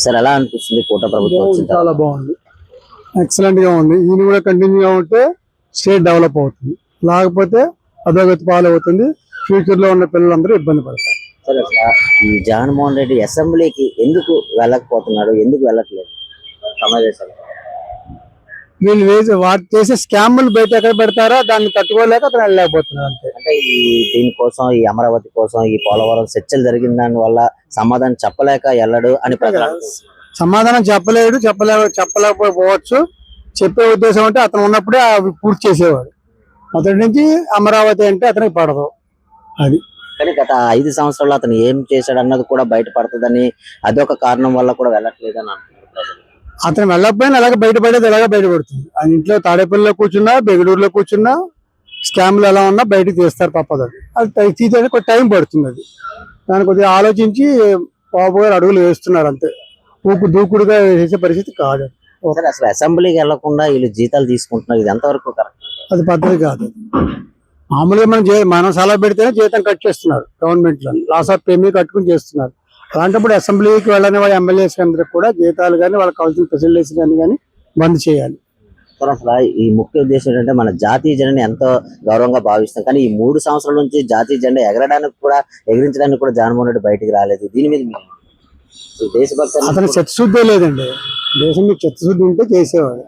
Sir ఎలా అనిపిస్తుంది కూట ప్రభుత్వం వచ్చిన తర్వాత? చాలా బాగుంది, ఎక్సలెంట్ గా ఉంది. ఈయన కూడా కంటిన్యూగా ఉంటే స్టేట్ డెవలప్ అవుతుంది, లేకపోతే అధోగతి పాలవుతుంది. ఫ్యూచర్ లో ఉన్న పిల్లలందరూ ఇబ్బంది పడతారు. సార్ అసలు ఈ జగన్మోహన్ రెడ్డి అసెంబ్లీకి ఎందుకు వెళ్ళకపోతున్నాడు, ఎందుకు వెళ్ళట్లేదు సమావేశాలు? వీళ్ళు వాటి చేసే స్కామ్లు బయట ఎక్కడ పెడతారో దాన్ని తట్టుకోలేక అతను వెళ్ళలేకపోతున్నారు అంతే. అంటే దీనికోసం, ఈ అమరావతి కోసం, ఈ పోలవరం చర్చలు జరిగిన దాని వల్ల సమాధానం చెప్పలేక వెళ్ళడు అని ప్రజలు అంటున్నారు. సమాధానం చెప్పలేకపోవచ్చు. చెప్పే ఉద్దేశం అంటే అతను ఉన్నప్పుడే అవి పూర్తి చేసేవాడు. అతడి నుంచి అమరావతి అంటే అతనికి పడదు. అది కానీ గత 5 సంవత్సరాలు అతను ఏం చేశాడు అన్నది కూడా బయటపడుతుందని, అదొక కారణం వల్ల కూడా వెళ్ళట్లేదు అని అంటున్నారు ప్రజలు. అతను వెళ్ళకపోయినా అలాగే బయటపడేది ఎలాగ బయటపడుతుంది. ఆయన ఇంట్లో తాడేపల్లిలో కూర్చున్నా, బెంగళూరులో కూర్చున్నా స్కామ్లు ఎలా ఉన్నా బయటకు తీస్తారు, తప్పదు. అది తీసేది కొంచెం టైం పడుతుంది. అది దాని కొద్దిగా ఆలోచించి బాబు గారు అడుగులు వేస్తున్నారు అంతే. దూకుడుగా చేసే పరిస్థితి కాదు. సార్ అసలు అసెంబ్లీకి వెళ్లకుండా వీళ్ళు జీతాలు తీసుకుంటున్నారు, ఇది ఎంతవరకు కరెక్ట్? అది పద్ధతి కాదు. మామూలుగా మనం సలహా పెడితేనే జీతం కట్ చేస్తున్నారు. గవర్నమెంట్ లో లాస్ ఆఫ్ పే కట్టుకుని చేస్తున్నారు. అలాంటప్పుడు అసెంబ్లీకి వెళ్ళని వాళ్ళ ఎమ్మెల్యేస్ అందరికి కూడా జీతాలు కానీ వాళ్ళకి కావాల్సిన ఫెసిలిటీస్ కానీ బంద్ చేయాలి. సార్ అసలు ఈ ముఖ్య ఉద్దేశం ఏంటంటే మన జాతీయ జెండాని ఎంతో గౌరవంగా భావిస్తాం, కానీ ఈ 3 సంవత్సరాల నుంచి జాతీయ జెండా ఎగరించడానికి కూడా జగన్మోహన్ రెడ్డి బయటికి రాలేదు. దీని మీద దేశభక్తి అతను చిత్తశుద్ధి లేదండి. దేశం మీద చిత్తశుద్ధి ఉంటే చేసేవాడు.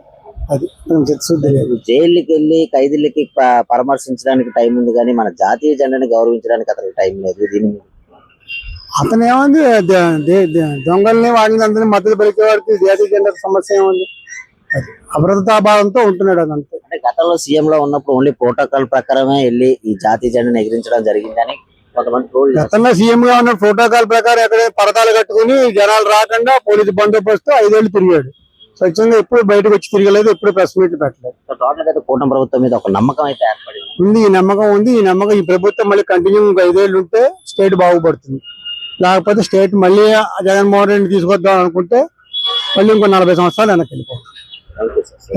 అది చిత్తశుద్ధి లేదు. జైలుకి వెళ్ళి ఖైదీలకి పరామర్శించడానికి టైం ఉంది, కానీ మన జాతీయ జెండాని గౌరవించడానికి అతనికి టైం లేదు. దీని మీద అతను ఏముంది, దొంగల్ని వాడిని అందరినీ మద్దతు పలికే వారికి జాతీయ జెండా సమస్య ఏముంది? అభద్రతాభావంతో ఉంటున్నాడు అదంతే. అంటే గతంలో సీఎం లో ఉన్నప్పుడు ఓన్లీ ప్రోటోకాల్ ప్రకారమే వెళ్ళి ఈ జాతీయ జెండాను ఎగిరించడం జరిగిందని కొంతమంది. గతంలో సీఎం గా ఉన్న ప్రోటోకాల్ ప్రకారం ఎక్కడ పరదాలు కట్టుకుని జనాలు రాకుండా పోలీసు బందోబస్తు 5 ఏళ్ళు తిరిగాడు. స్వచ్ఛంగా ఎప్పుడు బయటకు వచ్చి తిరగలేదు, ఎప్పుడు ప్రెస్ మీట్లు పెట్టలేదు. టోటల్ గా కూటమి ప్రభుత్వం మీద ఒక నమ్మకం అయితే ఏర్పడింది. ఉంది, ఈ నమ్మకం ఉంది. ఈ ప్రభుత్వం మళ్ళీ కంటిన్యూ 5 ఏళ్ళు ఉంటే స్టేట్ బాగుపడుతుంది. లేకపోతే స్టేట్ మళ్ళీ జగన్మోహన్ రెడ్డి తీసుకొద్దాం అనుకుంటే మళ్ళీ ఇంకో 40 సంవత్సరాలు వెనక్కి వెళ్ళిపోతుంది.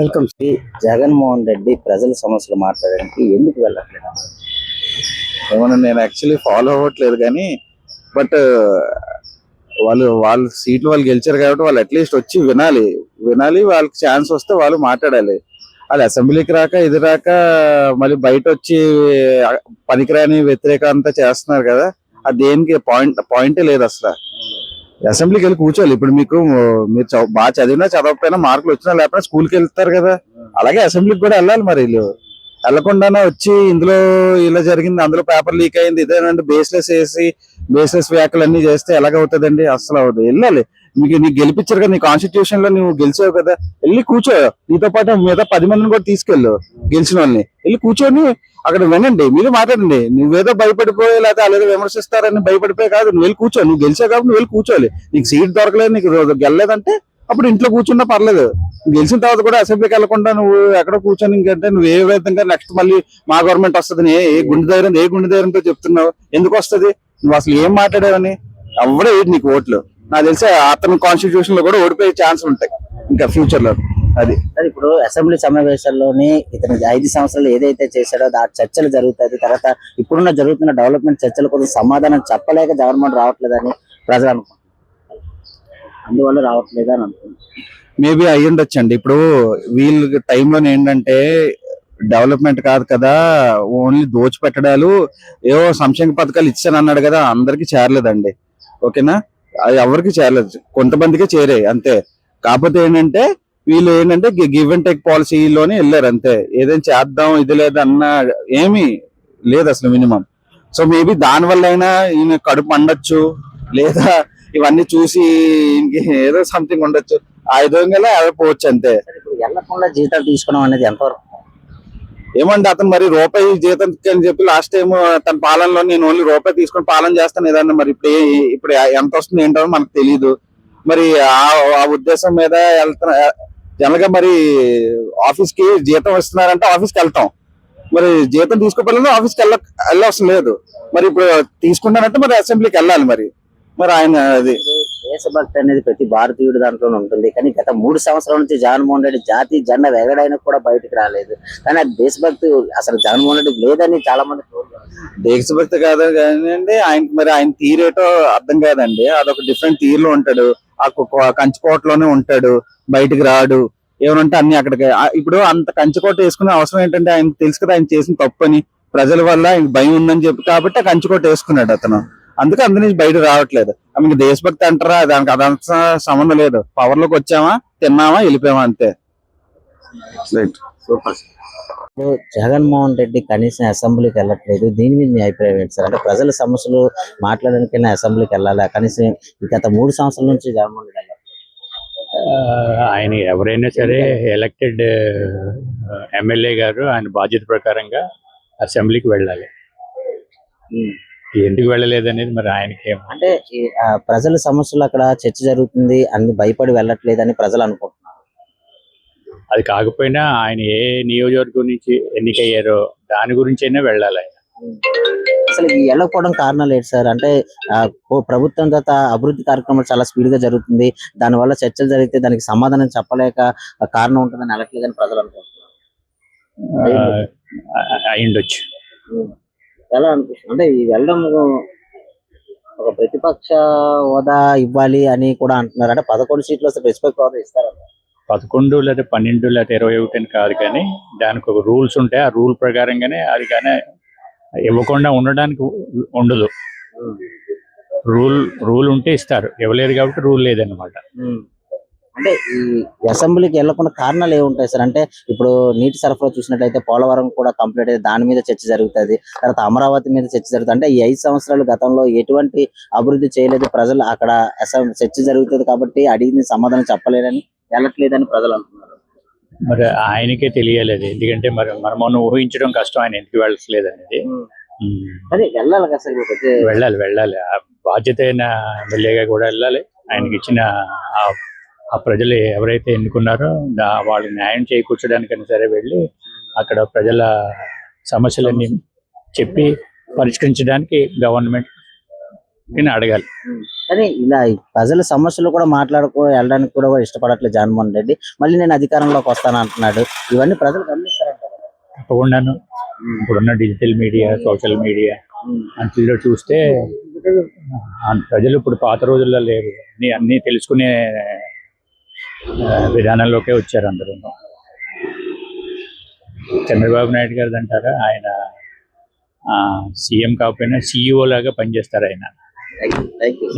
వెల్కమ్. జగన్మోహన్ రెడ్డి ప్రజల సమస్యలు మాట్లాడడానికి ఎందుకు వెళ్ళట్లేదు? ఏమన్నా నేను యాక్చువల్లీ ఫాలో అవ్వట్లేదు, కానీ బట్ వాళ్ళ సీట్లు వాళ్ళు గెలిచారు కాబట్టి వాళ్ళు అట్లీస్ట్ వచ్చి వినాలి. వాళ్ళకి ఛాన్స్ వస్తే వాళ్ళు మాట్లాడాలి. వాళ్ళు అసెంబ్లీకి రాక ఇది రాక మళ్ళీ బయట వచ్చి పనికిరాని వ్యతిరేక అంతా చేస్తున్నారు కదా. అది దేనికి పాయింటే లేదు అసలు. అసెంబ్లీకి వెళ్ళి కూర్చోవాలి. ఇప్పుడు మీరు బాగా చదివినా చదవకపోయినా మార్కులు వచ్చినా లేకపోయినా స్కూల్కి వెళ్తారు కదా, అలాగే అసెంబ్లీకి కూడా వెళ్ళాలి. మరి వీళ్ళు వెళ్లకుండానే వచ్చి ఇందులో ఇలా జరిగింది, అందులో పేపర్ లీక్ అయింది, ఇదేనంటే బేస్లెస్ వ్యాఖ్యలు అన్ని చేస్తే ఎలాగవుతుందండి? అసలు అవుతుంది. వెళ్ళాలి. నీకు గెలిపించారు కదా, నీ కాన్స్టిట్యూషన్ లో నువ్వు గెలిచావు కదా, వెళ్ళి కూర్చో. నీతో పాటు మిగతా 10 మందిని కూడా తీసుకెళ్ళు, గెలిచిన వాళ్ళని. వెళ్ళి కూర్చొని అక్కడ వినండి, మీరు మాట్లాడండి. నువ్వేదో భయపడిపోయి లేకపోతే అలాగే విమర్శిస్తారని భయపడిపోయి కాదు, నువ్వు వెళ్ళి కూర్చో. నువ్వు గెలిచావు కాబట్టి నువ్వు వెళ్ళి కూర్చోవాలి. నీకు సీట్ దొరకలేదు, నీకు గెలలేదంటే అప్పుడు ఇంట్లో కూర్చున్నా పర్లేదు. గెలిచిన తర్వాత కూడా అసెంబ్లీకి వెళ్లకుండా నువ్వు ఎక్కడ కూర్చొని ఇంకంటే నువ్వు ఏ విధంగా నెక్స్ట్ మళ్ళీ మా గవర్నమెంట్ వస్తుంది ఏ గుండె ధైర్యంతో చెప్తున్నావు? ఎందుకు వస్తుంది? నువ్వు అసలు ఏం మాట్లాడావని ఎవడే నీకు ఓట్లు. నాకు తెలిసి అతని కాన్స్టిట్యూషన్ లో కూడా ఓడిపోయే ఛాన్స్ ఉంటాయి ఇంకా ఫ్యూచర్ లో. అది ఇప్పుడు అసెంబ్లీ సమావేశాల్లోనే ఇతను 5 సంవత్సరాలు ఏదైతే చేశాడో ఆ చర్చలు జరుగుతాయి. తర్వాత ఇప్పుడున్న జరుగుతున్న డెవలప్మెంట్ చర్చల కోసం సమాధానం చెప్పలేక జగన్మోహన్ రావట్లేదని ప్రజలు అనుకుంటున్నారు. అందువల్ల రావట్లేదు అని అనుకుంటున్నారు. మేబీ అయ్యి ఉండొచ్చండి. ఇప్పుడు వీళ్ళ టైంలో ఏంటంటే డెవలప్మెంట్ కాదు కదా, ఓన్లీ దోచిపెట్టడాలు, ఏవో సంక్షేమ పథకాలు ఇచ్చాను అన్నాడు కదా, అందరికి చేరలేదండి. ఓకేనా, అది ఎవరికి చేరలేదు, కొంతమందికే చేరాయి అంతే. కాకపోతే ఏంటంటే వీళ్ళు ఏంటంటే గివ్ అండ్ టేక్ పాలసీలోనే వెళ్ళారు అంతే. ఏదైనా చేద్దాం ఇది లేదన్న ఏమీ లేదు అసలు మినిమం. సో మేబీ దానివల్ల అయినా ఈయన కడుపు అండొచ్చు, లేదా ఇవన్నీ చూసి ఏదో సంథింగ్ ఉండొచ్చు. ఆ విధంగా పోవచ్చు అంతే. వెళ్లకుండా జీతాలు తీసుకోవడం అనేది ఎంతవరకు? ఏమంటే అతను మరి రూపాయి జీతం అని చెప్పి లాస్ట్ టైం తన పాలనలో నేను ఓన్లీ రూపాయి తీసుకొని పాలన చేస్తాను ఏదన్నా, మరి ఇప్పుడు ఎంత వస్తుంది ఏంటో మనకు తెలియదు. మరి ఆ ఉద్దేశం మీద వెళ్తున్నా. జనరల్ గా మరి ఆఫీస్ కి జీతం ఇస్తున్నారంటే ఆఫీస్కి వెళ్తాం, మరి జీతం తీసుకోపోయినా ఆఫీస్కి వెళ్ళవసరం లేదు. మరి ఇప్పుడు తీసుకుంటానంటే మరి అసెంబ్లీకి వెళ్ళాలి. మరి ఆయన అది దేశభక్తి అనేది ప్రతి భారతీయుడు దాంట్లోనే ఉంటుంది, కానీ గత 3 సంవత్సరాల నుంచి జగన్మోహన్ రెడ్డి జాతీయ జెండా ఎగరడానికి కూడా బయటకు రాలేదు. కానీ అది దేశభక్తి అసలు జగన్మోహన్ రెడ్డి లేదని చాలా మంది. దేశభక్తి కాదు కానీ ఆయన తీరేటో అర్థం కాదండి. అదొక డిఫరెంట్ తీరులో ఉంటాడు. కంచుకోటలోనే ఉంటాడు, బయటికి రాడు, ఏమనంటే అన్ని అక్కడికి ఇప్పుడు అంత కంచుకోట వేసుకునే అవసరం ఏంటంటే ఆయనకు తెలుసు కదా ఆయన చేసిన తప్పని, ప్రజల వల్ల ఆయన భయం ఉందని చెప్పి కాబట్టి ఆ కంచుకోట వేసుకున్నాడు అతను. అందుకే అందు నుంచి బయట రావట్లేదు. మీకు దేశభక్తి అంటారా, దానికి అదంతా సంబంధం లేదు. పవర్ లోకి వచ్చామా, తిన్నామా, వెళ్ళిపోయామా అంతే. రైట్. సూపర్. ఇప్పుడు జగన్మోహన్ రెడ్డి కనీసం అసెంబ్లీకి వెళ్ళట్లేదు, దీని మీద మీ అభిప్రాయం ఏంటి సార్? అంటే ప్రజల సమస్యలు మాట్లాడడానికైనా అసెంబ్లీకి వెళ్ళాలి, కనీసం గత 3 సంవత్సరాల నుంచి జగన్మోహన్ రెడ్డి వెళ్ళాలి. ఆయన ఎవరైనా సరే ఎలక్టెడ్ ఎమ్మెల్యే గారు ఆయన బాధ్యత ప్రకారంగా అసెంబ్లీకి వెళ్ళాలి. ఎందుకు వెళ్ళలేదు అనేది మరి ఆయనకి అంటే ప్రజల సమస్యలు అక్కడ చర్చ జరుగుతుంది అన్ని భయపడి వెళ్ళట్లేదని ప్రజలు అనుకుంటున్నారు. అది కాకపోయినా ఆయన ఏ నియోజకవర్గం నుంచి ఎన్నికయ్యారో దాని గురించైనా వెళ్ళాలి ఆయన. అసలు ఈ వెళ్ళకపోవడం కారణాలు ఏంటి సార్? అంటే ప్రభుత్వం గత అభివృద్ధి కార్యక్రమాలు చాలా స్పీడ్ గా జరుగుతుంది, దానివల్ల చర్చలు జరిగితే దానికి సమాధానం చెప్పలేక కారణం ఉంటుందని వెళ్ళట్లేదని ప్రజలు అనుకుంటున్నారు. అయిండొచ్చు. ఎలా అనిపిస్తుంది అంటే ఈ వెళ్ళడం ఒక ప్రతిపక్ష హోదా ఇవ్వాలి అని కూడా అంటున్నారు. అంటే 11 సీట్లు వస్తే ప్రతిపక్ష హోదా ఇస్తారంట. 11 లేదా 12 లేదా 21 అని కాదు, కానీ దానికి ఒక రూల్స్ ఉంటాయి. ఆ రూల్ ప్రకారంగానే అది కానీ ఇవ్వకుండా ఉండడానికి ఉండదు. రూల్ ఉంటే ఇస్తారు, ఇవ్వలేదు కాబట్టి రూల్ లేదన్నమాట. అంటే ఈ అసెంబ్లీకి వెళ్లకుండా కారణాలు ఏముంటాయి సార్? అంటే ఇప్పుడు నీటి సరఫరా చూసినట్లయితే పోలవరం కూడా కంప్లీట్ అయితే దాని మీద చర్చ జరుగుతుంది, తర్వాత అమరావతి మీద చర్చ జరుగుతుంది. అంటే ఈ 5 సంవత్సరాలు గతంలో ఎటువంటి అభివృద్ధి చేయలేదు, ప్రజలు అక్కడ చర్చ జరుగుతుంది కాబట్టి అడిగింది సమాధానం చెప్పలేదని వెళ్ళట్లేదని ప్రజలు అంటున్నారు. మరి ఆయనకే తెలియలేదు, ఎందుకంటే మరి మనం ఊహించడం కష్టం ఆయన ఎందుకు వెళ్ళట్లేదు అనేది. అదే వెళ్ళాలి కదా సార్, వెళ్ళాలి. ఆ బాధ్యత అయిన ఎమ్మెల్యేగా కూడా వెళ్ళాలి. ఆయనకి ఇచ్చిన ఆ ప్రజలు ఎవరైతే ఎన్నుకున్నారో వాళ్ళు న్యాయం చేకూర్చడానికైనా సరే వెళ్ళి అక్కడ ప్రజల సమస్యలన్నీ చెప్పి పరిష్కరించడానికి గవర్నమెంట్ అడగాలి. కానీ ఇలా ప్రజల సమస్యలు కూడా వెళ్ళడానికి కూడా ఇష్టపడట్లేదు జగన్మోహన్ రెడ్డి. మళ్ళీ నేను అధికారంలోకి వస్తాను అంటున్నాడు. ఇవన్నీ ప్రజలు గమనిస్తారంటారు. తప్పకుండాను. ఇప్పుడున్న డిజిటల్ మీడియా, సోషల్ మీడియా అంట్లో చూస్తే ప్రజలు ఇప్పుడు పాత రోజుల్లో లేరు, అన్ని తెలుసుకునే విధానంలోకే వచ్చారు అందరూ. చంద్రబాబు నాయుడు గారిది అంటారా, ఆయన సీఎం కాకపోయినా CEO లాగా పనిచేస్తారు ఆయన. Thank you.